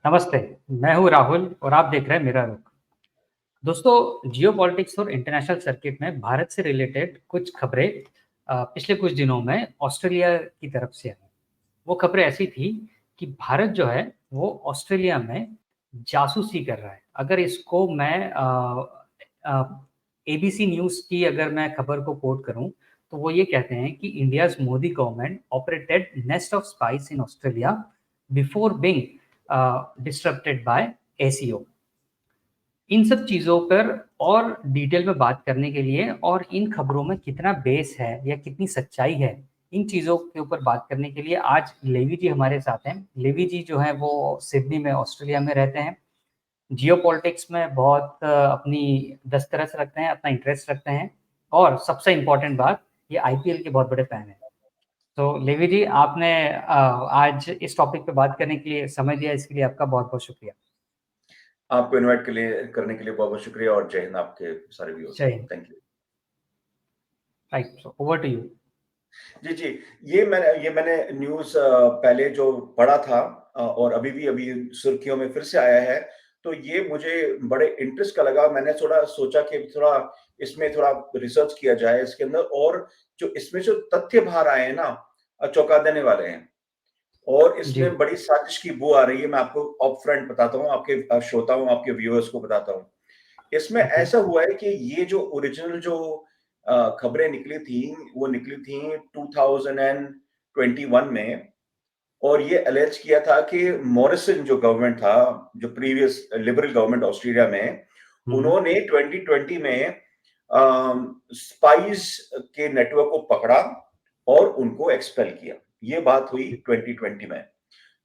नमस्ते, मैं हूँ राहुल और आप देख रहे हैं मेरा रुख। दोस्तों, जियोपॉलिटिक्स और इंटरनेशनल सर्किट में भारत से रिलेटेड कुछ खबरें पिछले कुछ दिनों में ऑस्ट्रेलिया की तरफ से आई। वो खबरें ऐसी थी कि भारत जो है वो ऑस्ट्रेलिया में जासूसी कर रहा है। अगर इसको मैं एबीसी न्यूज़ की अगर मैं खबर को कोट करूँ, तो वो ये कहते हैं कि India's Modi government operated nest of spies in Australia before being disrupted by ASIO. इन सब चीज़ों पर और डिटेल में बात करने के लिए और इन खबरों में कितना बेस है या कितनी सच्चाई है, इन चीज़ों के ऊपर बात करने के लिए आज लेवी जी हमारे साथ हैं। लेवी जी जो हैं वो सिडनी में ऑस्ट्रेलिया में रहते हैं। जियोपॉलिटिक्स में बहुत अपनी दस्तरस रखते हैं, अपना इंटरेस्ट रखते हैं और सबसे इम्पोर्टेंट बात, ये आईपीएल के बहुत बड़े फैन हैं। तो लेवी जी, आपने आज इस टॉपिक पे बात करने के लिए समय दिया, इसके लिए आपका बहुत-बहुत शुक्रिया। आपको इनवाइट करने के लिए बहुत बहुत शुक्रिया और जय हिंद आपके सारे व्यूअर्स जय को। Hind. Thank you. Right, so over to you. जी जी, ये मैंने न्यूज़ पहले जो पढ़ा था और अभी सुर्खियों में फिर से आया है, तो ये मुझे बड़े इंटरेस्ट का लगा। मैंने थोड़ा सोचा कि थोड़ा इसमें थोड़ा रिसर्च किया जाए इसके अंदर, और जो इसमें जो तथ्य बाहर आए हैं ना, चौंका देने वाले हैं। और जी। इसमें बड़ी साजिश की बू आ रही है। मैं आपको अप फ्रंट बताता हूँ, आपके श्रोताओं, आपके व्यूअर्स को बताता हूँ। इसमें ओके। ऐसा हुआ है कि ये जो ओरिजिनल जो खबरें निकली थी, वो निकली थी 2021 में। और ये अलेज किया था कि मॉरिसन जो गवर्नमेंट था, जो प्रीवियस लिबरल गवर्नमेंट ऑस्ट्रेलिया में, उन्होंने 2020 में स्पाइस के नेटवर्क को पकड़ा और उनको एक्सपेल किया। ये बात हुई 2020 में।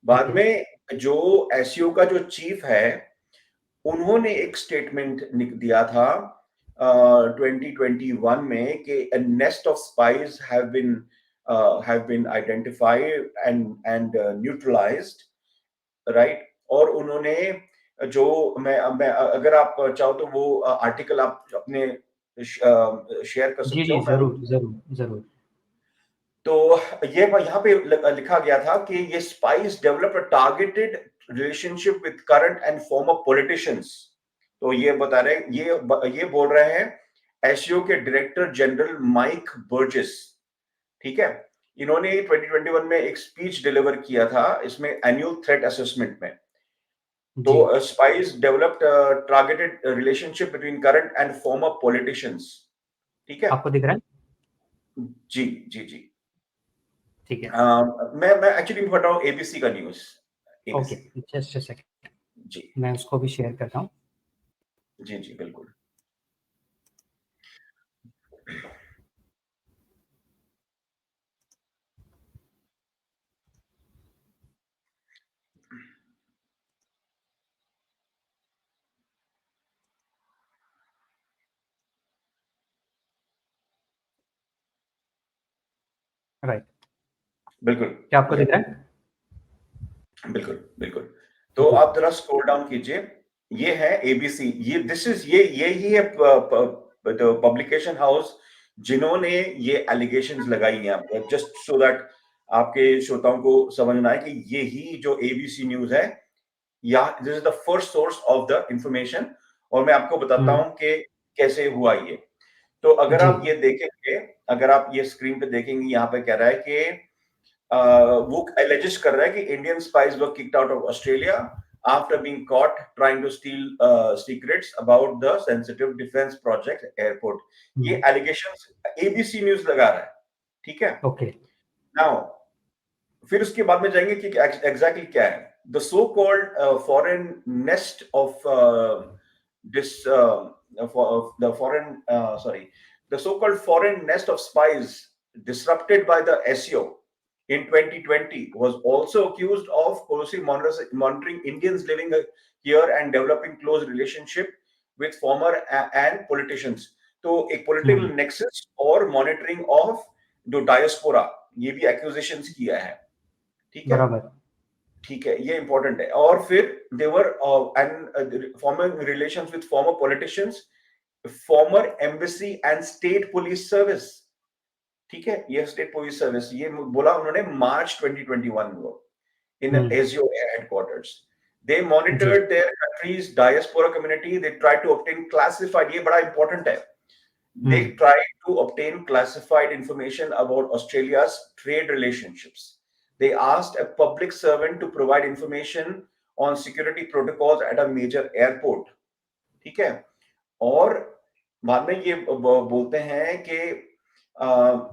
बाद ओके। में जो एसईओ का जो चीफ है, उन्होंने एक स्टेटमेंट दिया था 2021 में कि a nest of spies have been identified and neutralized, right? और उन्होंने जो मैं अगर आप चाहो तो वो आर्टिकल आप अपने शेयर कर जी, सकते जी, हो। मैं ज़रूर, ज़रूर, ज़रूर। तो ये यहाँ पे लिखा गया था कि ये spice develop a targeted relationship with current and former politicians. तो ये बता रहे ये बोल रहे हैं एसईओ के डायरेक्टर जनरल माइक बर्जेस। ठीक है, इन्होंने 2021 में एक स्पीच डिलीवर किया था इसमें एनुअल थ्रेट असेसमेंट में। तो जी। Spies developed targeted relationship between current and former politicians. ठीक है। आपको दिख रहा है? जी जी जी। ठीक है। मैं एक्चुअली पढ़ रहा हूँ एबीसी का news. Okay, ABC. Just a second, जी, मैं उसको भी शेयर करता हूँ। जी, जी, बिल्कुल। राइट, बिल्कुल, क्या आपको या दिख रहा है? बिल्कुल, बिल्कुल। तो जी। आप ज़रा स्क्रॉल डाउन कीजिए। ये है एबीसी। ये दिस इज़ ये ही है द पब्लिकेशन हाउस जिन्होंने ये एलिगेशंस लगाई हैं, जस्ट सो दैट आपके श्रोताओं को समझ में आए कि ये ही जो एबीसी न्यूज़ है, या this is the first source of the information. और मैं आपको बताता हुँ। हूँ कि कैसे हुआ ये। तो अगर जी। आप ये देखेंगे, अगर आप ये स्क्रीन पे देखेंगे, यहाँ पे कह रहा है कि वो एलिजेस कर रहा है कि Indian spies were kicked out of Australia after being caught trying to steal secrets about the sensitive defence project airport. ये हुँ। एलिगेशंस एबीसी न्यूज़ लगा रहा है। ठीक है। ओके। नाउ फिर उसके बाद में जाएंगे कि एग्जैक्टली क्या है। The so called foreign nest of this the foreign sorry, the so-called foreign nest of spies disrupted by the SEO in 2020 was also accused of closely monitoring Indians living here and developing close relationship with former and politicians. तो एक हुँ। political nexus और monitoring of जो diaspora, ये भी accusations किया है। ठीक है। बराबर। ठीक है, ये इंपॉर्टेंट है। और फिर they were and forming relations with former politicians, former embassy and state police service. ठीक है, ये स्टेट पुलिस सर्विस, ये बोला उन्होंने मार्च 2021 में in hmm. ASIO headquarters. They monitored their country's diaspora community. They tried to obtain classified, ये बड़ा important है. They tried to obtain classified information about Australia's trade relationships. They asked a public servant to provide information on security protocols at a major airport. ठीक है. और बाद में ये बोलते हैं कि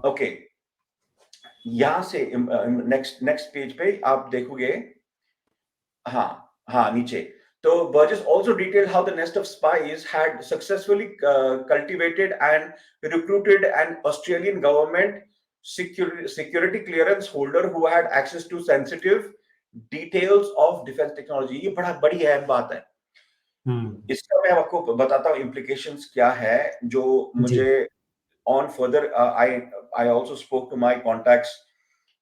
ओके, यहां से नेक्स्ट पेज पे आप देखोगे, हाँ नीचे. So Burgess also detailed how the nest of spies had successfully cultivated and recruited an Australian government security clearance holder who had access to sensitive details of defense technology. ये बड़ी अहम बात है. इसका मैं आपको बताता हूँ implications क्या है, जो मुझे on further I also spoke to my contacts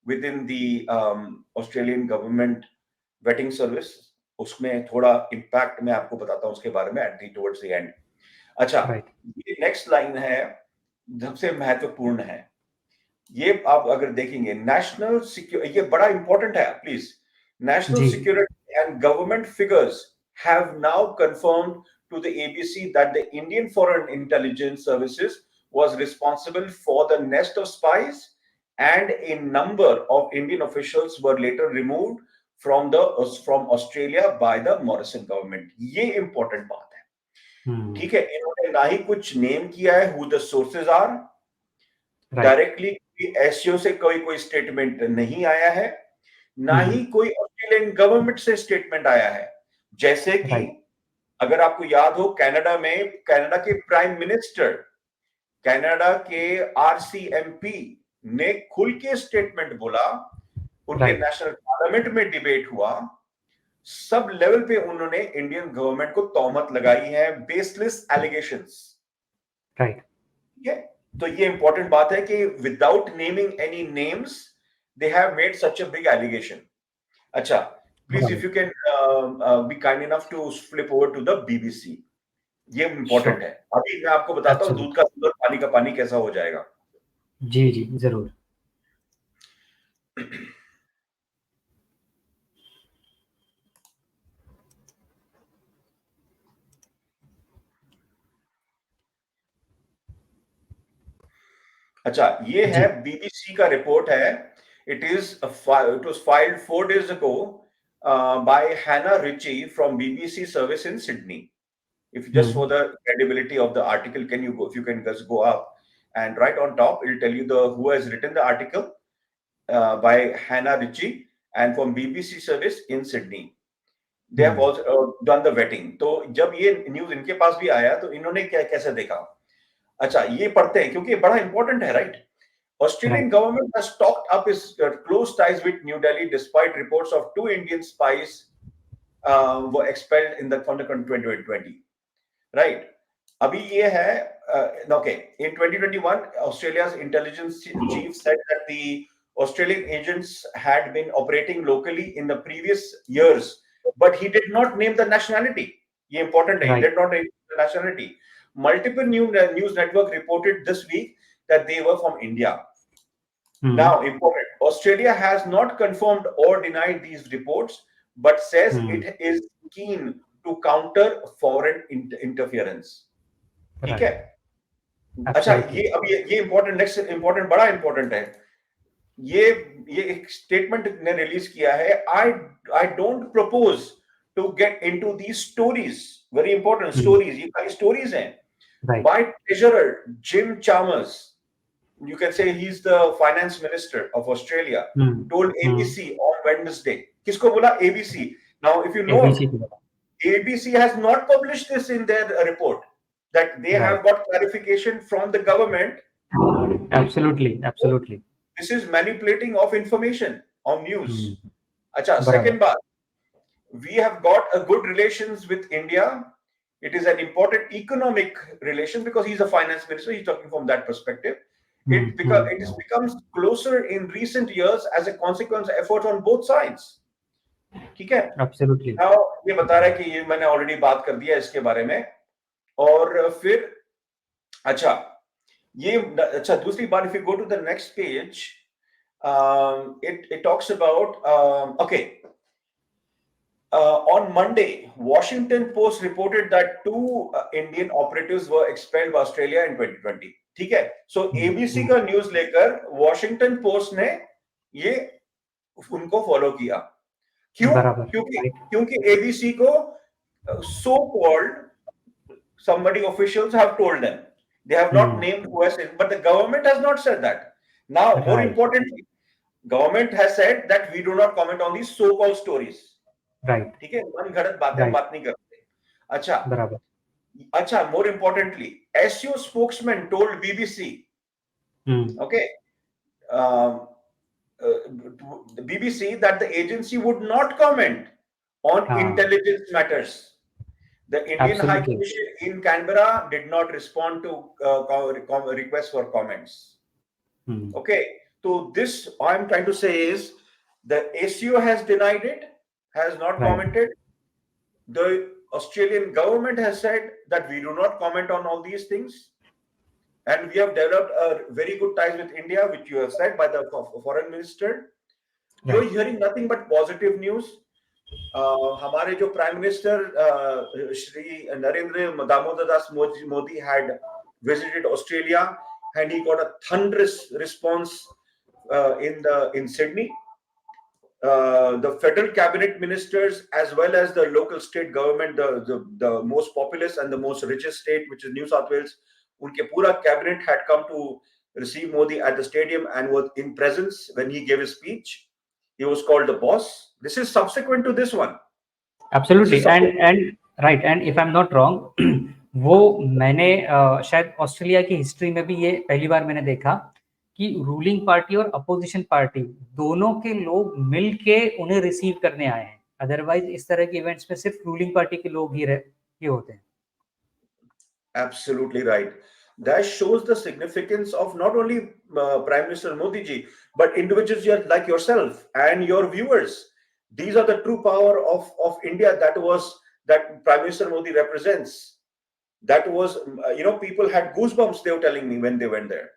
within the Australian government vetting service. उसमें थोड़ा इम्पैक्ट मैं आपको बताता हूँ उसके बारे में at the towards the end. अच्छा, ये नेक्स्ट लाइन है, सबसे महत्वपूर्ण है. ये आप अगर देखेंगे, नेशनल सिक्योरिटी, ये बड़ा इंपॉर्टेंट है please. National security and government figures have now confirmed to the ABC that the Indian foreign intelligence services was responsible for the nest of spies and a number of Indian officials were later removed from Australia by the Morrison government. ये important बात है. ठीक है. इन्होंने ना ही कुछ name किया है who the sources are. Directly SEO से कोई स्टेटमेंट नहीं आया है, ना ही कोई ऑस्ट्रेलियन गवर्नमेंट से स्टेटमेंट आया है. जैसे कि अगर आपको याद हो, कनाडा के प्राइम मिनिस्टर, कनाडा के आरसीएमपी ने खुल के स्टेटमेंट बोला. उनके नेशनल पार्लियामेंट में डिबेट हुआ. सब लेवल पे उन्होंने इंडियन गवर्नमेंट को तोहमत लगाई है, बेसलेस एलिगेशंस. राइट. ठीक है. तो ये इंपॉर्टेंट बात है कि without naming any names they have made such a big allegation. अच्छा, please if you can be kind enough to flip over to the BBC. ये इंपॉर्टेंट है. अभी मैं आपको बताता हूँ दूध का दूध और पानी का पानी कैसा हो जाएगा. जी जरूर. अच्छा, ये है बीबीसी का रिपोर्ट है. It was filed 4 days ago by Hannah Ritchie from BBC service in Sydney. If just for the credibility of the article, if you can just go up and right on top, it'll tell you who has written the article, by Hannah Ritchie and from BBC service in Sydney. They have also done the vetting. तो जब ये news इनके पास भी आया तो इन्होंने कैसे देखा. अच्छा, ये पढ़ते हैं क्योंकि बड़ा इंपॉर्टेंट है. Right. Australian government has stocked up its close ties with New Delhi despite reports of 2 Indian spies were expelled from the 2020. Right. अभी ये है, okay, in 2021 Australia's intelligence chief said that the Australian agents had been operating locally in the previous years, but he did not name the nationality. ये important है. He did not name the nationality. Multiple news network reported this week that they were from India. Now, important. Australia has not confirmed or denied these reports, but says it is keen to counter foreign interference. ठीक है. अच्छा, ये अब ये important, next important, बड़ा important है. ये एक statement ने रिलीज किया है. I don't propose to get into these stories. Very important stories. ये खाली stories हैं. By Treasurer Jim Chalmers, you can say he's the finance minister of Australia, told ABC on Wednesday. किसको बोला? ABC. Now, if you know, ABC has not published this in their report, that they have got clarification from the government. Absolutely. This is manipulating of information on news. Acha, second baat, we have got a good relations with India. It is an important economic relation because he's a finance minister. He's talking from that perspective. It becomes closer in recent years as a consequence of efforts on both sides. ठीक है. Absolutely. Now, ये बता रहा है कि ये मैंने already बात कर दिया इसके बारे में. और फिर अच्छा, दूसरी बात, if you go to the next page, it talks about okay, On Monday, Washington Post reported that two Indian operatives were expelled by Australia in 2020. ठीक है, so ABC का न्यूज लेकर Washington Post ने ये उनको फॉलो किया. क्यों? क्योंकि ABC को so called somebody officials have told them. They have not named who has said, but the government has not said that. Now, more importantly, government has said that we do not comment on these so called stories. Right, ठीक है, मन घड़त बातें हम बात नहीं करते. अच्छा, बराबर. अच्छा, more importantly, SEO spokesman told BBC, okay, the BBC that the agency would not comment on intelligence matters. The Indian High Commission in Canberra did not respond to requests for comments. Okay, so this I'm trying to say is the ACO has denied it, has not commented. The Australian government has said that we do not comment on all these things, and we have developed a very good ties with India, which you have said by the foreign minister. You're hearing nothing but positive news. हमारे जो prime minister Shri Narendra Damodar Das Modi had visited Australia, and he got a thunderous response in Sydney. The federal cabinet ministers as well as the local state government, the most populous and the most richest state, which is New South Wales, unke pura cabinet had come to receive Modi at the stadium and was in presence when he gave his speech. He was called the boss. This is subsequent to this one. Absolutely. And right, and if I'm not wrong, वो मैंने शायद Australia की history में भी ये पहली बार मैंने देखा कि रूलिंग पार्टी और अपोजिशन पार्टी दोनों के लोग मिलके उन्हें रिसीव करने आए हैं. अदरवाइज इस तरह के इवेंट्स में सिर्फ रूलिंग पार्टी के लोग ही होते हैं. Absolutely right. That shows the significance of not only Prime Minister Modi ji, but individuals like yourself and your viewers. These are the true power of India that Prime Minister Modi represents. That was, people had goosebumps, they were telling me when they went there.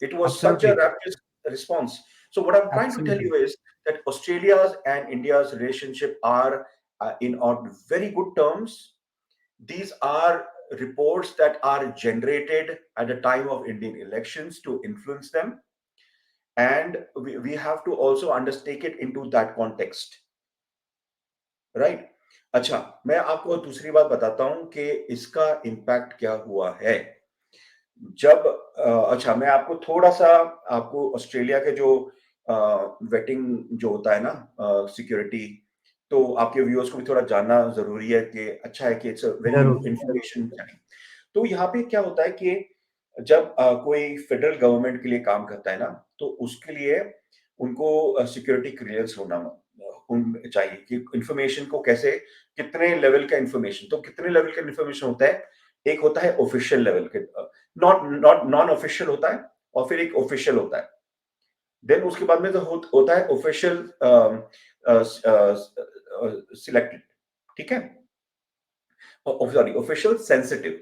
It was such a rapid response. So what I'm trying to tell you is that Australia's and India's relationship are on very good terms. These are reports that are generated at the time of Indian elections to influence them. And we have to also undertake it into that context. Right? अच्छा, मैं आपको दूसरी बात बताता हूं कि इसका impact क्या हुआ है. जब अच्छा, मैं आपको थोड़ा सा आपको ऑस्ट्रेलिया के जो वेटिंग जो होता है ना, सिक्योरिटी, तो आपके व्यूअर्स को भी थोड़ा जानना जरूरी है कि अच्छा है कि इट्स अ वेरी इंफॉर्मेशन. तो यहाँ पे क्या होता है कि जब कोई फेडरल गवर्नमेंट के लिए काम करता है ना, तो उसके लिए उनको सिक्योरिटी क्लियरेंस होना चाहिए कि इंफॉर्मेशन को कैसे, कितने लेवल का इंफॉर्मेशन, तो कितने लेवल का इंफॉर्मेशन होता है. एक होता है ऑफिशियल लेवल के, नॉन ऑफिशियल होता है, और फिर एक ऑफिशियल होता है. देन उसके बाद में तो होता है ऑफिशियल सिलेक्टेड. ठीक है, सॉरी, ऑफिशियल सेंसिटिव.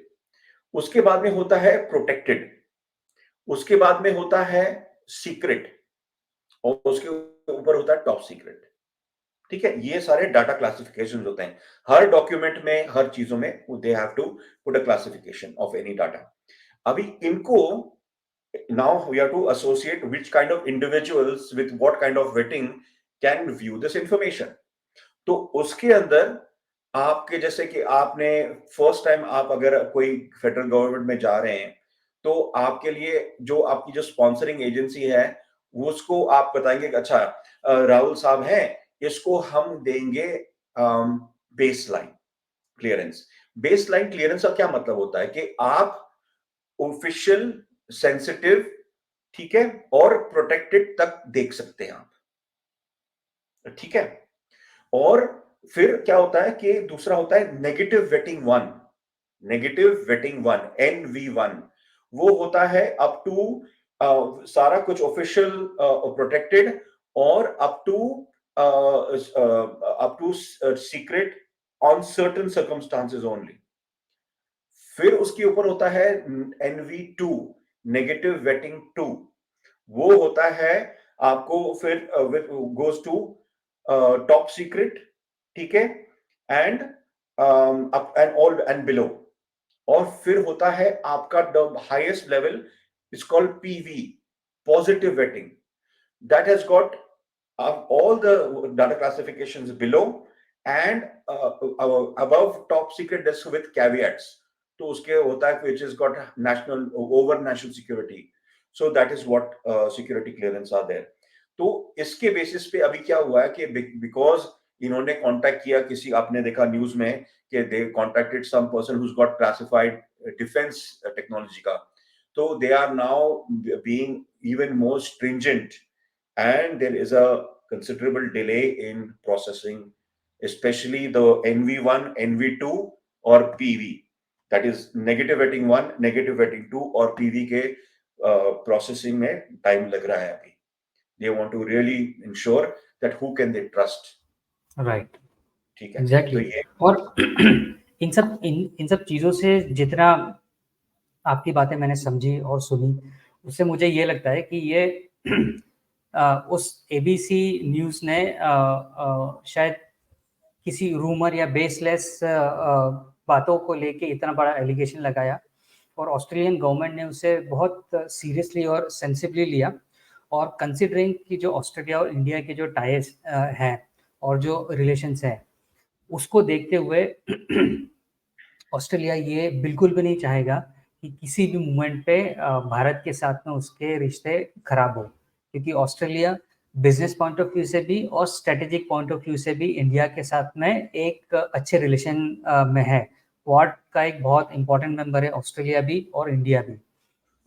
उसके बाद में होता है प्रोटेक्टेड. उसके बाद में होता है सीक्रेट, और उसके ऊपर होता है टॉप सीक्रेट. ठीक है, ये सारे डाटा क्लासिफिकेशन होते हैं. हर डॉक्यूमेंट में, हर चीजों में they have to put a classification of any data. अभी इनको now we have to associate which kind of individuals with what kind of vetting can view this information. तो उसके अंदर आपके, जैसे कि आपने फर्स्ट टाइम आप अगर कोई फेडरल गवर्नमेंट में जा रहे हैं, तो आपके लिए जो आपकी जो स्पॉन्सरिंग एजेंसी है, उसको आप बताएंगे कि अच्छा राहुल साहब हैं, इसको हम देंगे बेसलाइन क्लियरेंस. बेसलाइन क्लियरेंस का क्या मतलब होता है कि आप ऑफिशियल, सेंसिटिव, ठीक है, और प्रोटेक्टेड तक देख सकते हैं आप. ठीक है, और फिर क्या होता है कि दूसरा होता है negative waiting 1. Negative waiting 1, NV1, वो होता है अप टू सारा कुछ ऑफिशियल, प्रोटेक्टेड, और up to secret on certain circumstances only. फिर उसके ऊपर होता है NV2, नेगेटिव वेटिंग 2. वो होता है आपको फिर गोज टू टॉप सीक्रेट, ठीक है, and up and all and below. और फिर होता है आपका the highest level is called PV, positive waiting, that has got all the data classifications below and above top secret desk with caveats. तो उसके होता है which has got national over national security. So that is what security clearance are there. तो इसके basis पे अभी क्या हुआ है कि बिकॉज इन्होंने कांटेक्ट किया किसी, आपने देखा न्यूज में कि they contacted some person who's got classified defence technology का, तो they are now being even more stringent and there is a considerable delay in processing, especially the NV1, NV2 or PV. That is negative rating 1, negative rating 2 और PV के processing में time लग रहा है अभी. They want to really ensure that who can they trust. Right, ठीक है, exactly. तो ये और इन सब चीज़ों से जितना आपकी बातें मैंने समझी और सुनी, उससे मुझे ये लगता है कि ये उस एबीसी न्यूज़ ने शायद किसी रूमर या बेसलेस बातों को लेके इतना बड़ा एलिगेशन लगाया, और ऑस्ट्रेलियन गवर्नमेंट ने उसे बहुत सीरियसली और सेंसिबली लिया। और कंसिडरिंग कि जो ऑस्ट्रेलिया और इंडिया के जो टाइज हैं और जो रिलेशंस हैं, उसको देखते हुए ऑस्ट्रेलिया ये बिल्कुल भी नहीं चाहेगा कि किसी भी मोमेंट पे भारत के साथ में उसके रिश्ते खराब हो, क्योंकि Australia business point of view से भी और स्ट्रेटेजिक पॉइंट ऑफ व्यू से भी इंडिया के साथ में एक अच्छे रिलेशन में है। क्वाड का एक बहुत इंपॉर्टेंट मेंबर है ऑस्ट्रेलिया भी और इंडिया भी,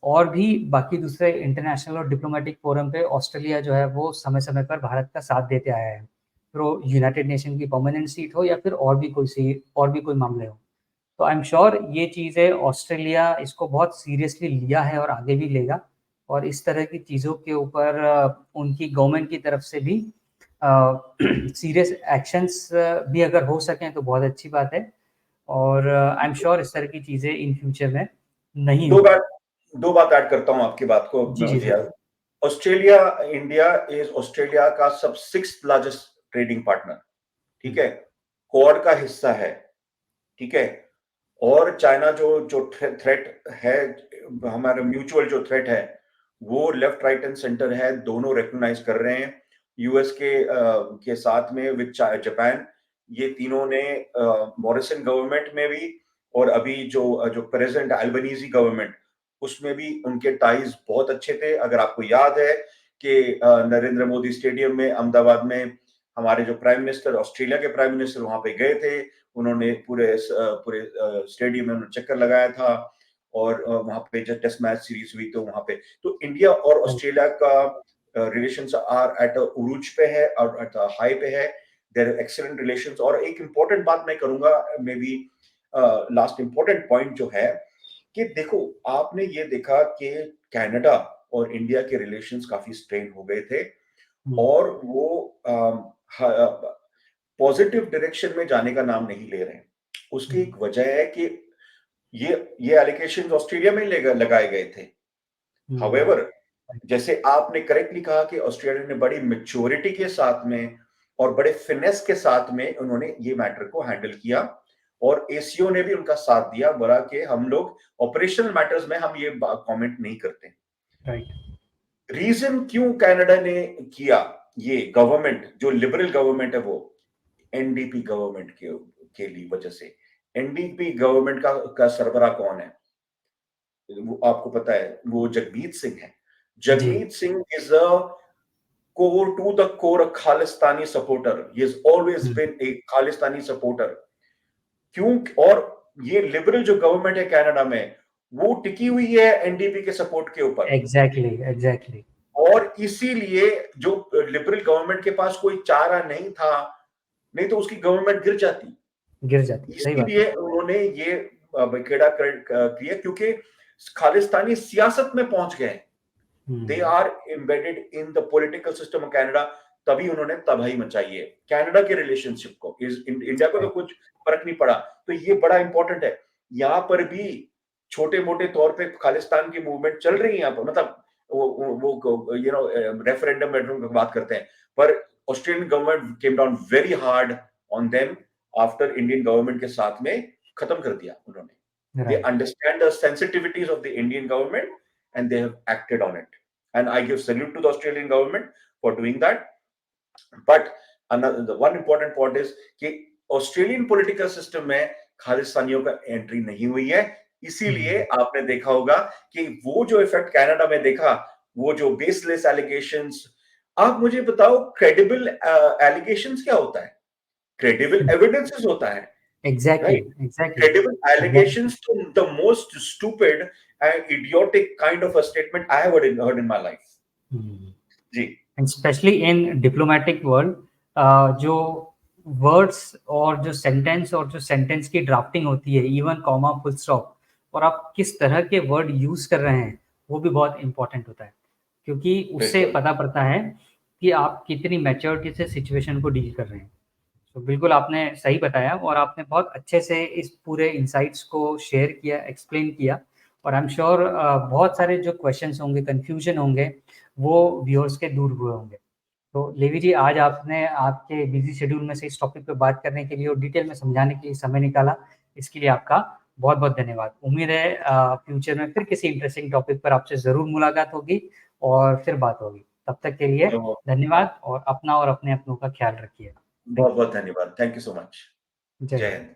और भी बाकी दूसरे इंटरनेशनल और डिप्लोमेटिक फोरम पे ऑस्ट्रेलिया जो है वो समय समय पर भारत का साथ देते आया है, फिर वो यूनाइटेड नेशन की परमानेंट सीट हो या फिर और भी कोई मामले हो। तो आई एम श्योर ये चीज़ें ऑस्ट्रेलिया इसको बहुत सीरियसली लिया है और आगे भी लेगा, और इस तरह की चीज़ों के ऊपर उनकी गवर्नमेंट की तरफ से भी सीरियस एक्शंस भी अगर हो सकें तो बहुत अच्छी बात है। और आई एम श्योर इस तरह की चीज़ें इन फ्यूचर में नहीं दो होगी। बात दो बात ऐड करता हूं आपकी बात को जी जी यार। Sir. Australia, India is Australia का सब 6th लार्जेस्ट ट्रेडिंग पार्टनर, ठीक है, क्वाड का हिस्सा है, ठीक है। और चाइना जो जो थ्रेट है, हमारा म्यूचुअल जो थ्रेट है, वो लेफ्ट राइट एंड सेंटर है, दोनों रिकॉग्नाइज कर रहे हैं। यूएस के साथ में विद जापान, ये तीनों ने मॉरिसन गवर्नमेंट में भी और अभी जो जो प्रेजेंट अल्बनीजी गवर्नमेंट, उसमें भी उनके टाइज बहुत अच्छे थे। अगर आपको याद है कि नरेंद्र मोदी स्टेडियम में अहमदाबाद में हमारे जो प्राइम मिनिस्टर, ऑस्ट्रेलिया के प्राइम मिनिस्टर वहां पे गए थे, उन्होंने पूरे स्टेडियम में उन्होंने चक्कर लगाया था, और वहां पे जब टेस्ट मैच सीरीज हुई तो वहां पे तो इंडिया और ऑस्ट्रेलिया का रिलेशंस आर एट उरूज पे है और एट हाई पे है। Their excellent relations. और एक इंपॉर्टेंट बात मैं करूंगा, may be last important point जो है कि देखो, आपने ये देखा कि कनाडा और इंडिया के रिलेशंस काफी स्ट्रेन हो गए थे, और वो पॉजिटिव डायरेक्शन में जाने का नाम नहीं ले रहे हैं। उसकी एक वजह है कि ये एलिगेशन ऑस्ट्रेलिया में लगाए गए थे। हाउएवर, जैसे आपने करेक्टली कहा कि ऑस्ट्रेलिया ने बड़ी मैच्योरिटी के साथ में और बड़े फिनेस के साथ में उन्होंने ये मैटर को हैंडल किया, और एसीओ ने भी उनका साथ दिया, बोला कि हम लोग ऑपरेशनल मैटर्स में हम ये कमेंट नहीं करते। राइट। रीजन क्यों कनाडा ने किया ये, गवर्नमेंट जो लिबरल गवर्नमेंट है वो एनडीपी गवर्नमेंट के लिए वजह से। एनडीपी गवर्नमेंट का सरबराह कौन है, वो आपको पता है, वो जगमीत सिंह है। Jagmeet Singh is a core to the core Khalistani supporter. he has always been a Khalistani supporter. क्यों? और ये लिबरल जो गवर्नमेंट है कनाडा में, वो टिकी हुई है एनडीपी के सपोर्ट के ऊपर। एग्जैक्टली। और इसीलिए जो लिबरल गवर्नमेंट के पास कोई चारा नहीं था, नहीं तो उसकी गवर्नमेंट गिर जाती। सही बात है। इसीलिए उन्होंने ये बखेड़ा किया, क्योंकि खालिस्तानी सियासत में पहुंच गए, they are embedded in the political system of Canada. तभी उन्होंने तबाही मचाई है कनाडा के रिलेशनशिप को। इंडिया को तो कुछ फर्क नहीं पड़ा। तो ये बड़ा इंपॉर्टेंट है। यहाँ पर भी छोटे मोटे तौर पे खालिस्तान की मूवमेंट चल रही है यहाँ पर, मतलब वो रेफरेंडम की बात करते हैं, पर Australian government came down very hard on them after Indian government के साथ में खत्म कर दिया उन्होंने. They Right. understand the sensitivities of the Indian government and they have acted on it. And I give salute to the Australian government for doing that. But the one important point is कि Australian political system में खालिस्तानियों का entry नहीं हुई है. इसीलिए आपने देखा होगा कि वो जो इफेक्ट कनाडा में देखा, वो जो बेसलेस एलिगेशंस, आप मुझे बताओ क्रेडिबल एलिगेशंस क्या होता है? क्रेडिबल एविडेंसेस होता है. Exactly. Right? Exactly. Credible allegations to the most stupid and idiotic kind of a statement I have heard in my life. जी. And especially in diplomatic world, जो वर्ड्स और जो sentence की ड्राफ्टिंग होती है, even comma full stop, और आप किस तरह के वर्ड यूज कर रहे हैं, वो भी बहुत इंपॉर्टेंट होता है, क्योंकि उससे पता पड़ता है कि आप कितनी मैच्योरिटी से सिचुएशन को डील कर रहे हैं. तो बिल्कुल आपने सही बताया और आपने बहुत अच्छे से इस पूरे इनसाइट्स को शेयर किया, एक्सप्लेन किया, और आई एम श्योर बहुत सारे जो क्वेश्चंस होंगे, कंफ्यूजन होंगे, वो व्यूअर्स के दूर हुए होंगे. तो लेवी जी, आज आपने आपके बिजी शेड्यूल में से इस टॉपिक पे बात करने के लिए और डिटेल में समझाने के लिए समय निकाला, इसके लिए आपका बहुत बहुत धन्यवाद. उम्मीद है फ्यूचर में फिर किसी इंटरेस्टिंग टॉपिक पर आपसे ज़रूर मुलाकात होगी और फिर बात होगी. तब तक के लिए धन्यवाद और अपना और अपने अपनों का ख्याल रखिए. बहुत बहुत धन्यवाद. Thank you so much. जय हिंद.